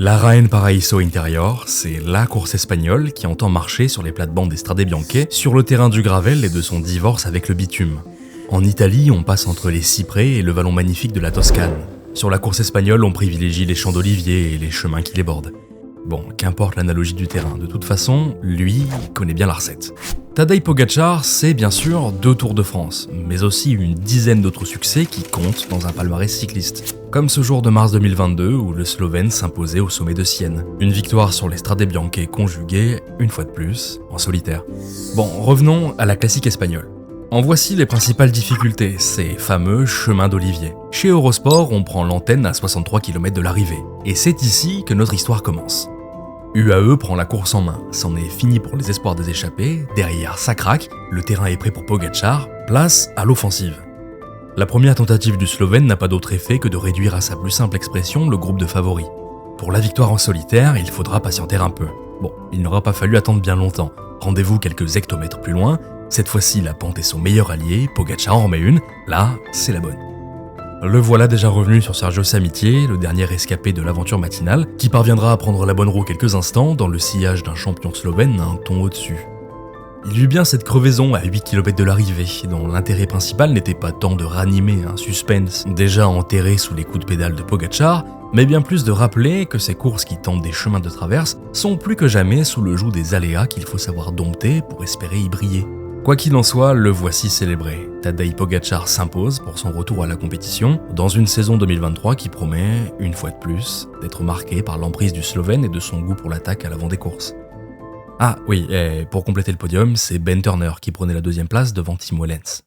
L'Araen Paraíso Interior, c'est la course espagnole qui entend marcher sur les plates-bandes des Strade Bianche, sur le terrain du gravel et de son divorce avec le bitume. En Italie, on passe entre les cyprès et le vallon magnifique de la Toscane. Sur la course espagnole, on privilégie les champs d'oliviers et les chemins qui les bordent. Bon, qu'importe l'analogie du terrain, de toute façon, lui, il connaît bien la recette. Tadej Pogačar, c'est bien sûr 2 Tours de France, mais aussi une dizaine d'autres succès qui comptent dans un palmarès cycliste. Comme ce jour de mars 2022 où le Slovène s'imposait au sommet de Sienne. Une victoire sur les Strade Bianche conjuguée, une fois de plus, en solitaire. Bon, revenons à la classique espagnole. En voici les principales difficultés, ces fameux chemins d'olivier. Chez Eurosport, on prend l'antenne à 63 km de l'arrivée, et c'est ici que notre histoire commence. UAE prend la course en main, c'en est fini pour les espoirs des échappés, derrière ça craque, le terrain est prêt pour Pogačar, place à l'offensive. La première tentative du Slovène n'a pas d'autre effet que de réduire à sa plus simple expression le groupe de favoris. Pour la victoire en solitaire, il faudra patienter un peu. Bon, il n'aura pas fallu attendre bien longtemps, rendez-vous quelques hectomètres plus loin, cette fois-ci la pente est son meilleur allié, Pogačar en remet une, là c'est la bonne. Le voilà déjà revenu sur Sergio Samitier, le dernier rescapé de l'aventure matinale, qui parviendra à prendre la bonne roue quelques instants dans le sillage d'un champion slovène un ton au-dessus. Il eut bien cette crevaison à 8 km de l'arrivée, dont l'intérêt principal n'était pas tant de ranimer un suspense déjà enterré sous les coups de pédale de Pogačar, mais bien plus de rappeler que ces courses qui tentent des chemins de traverse sont plus que jamais sous le joug des aléas qu'il faut savoir dompter pour espérer y briller. Quoi qu'il en soit, le voici célébré. Tadej Pogačar s'impose pour son retour à la compétition, dans une saison 2023 qui promet, une fois de plus, d'être marquée par l'emprise du Slovène et de son goût pour l'attaque à l'avant des courses. Ah oui, et pour compléter le podium, c'est Ben Turner qui prenait la 2e place devant Tim Wellens.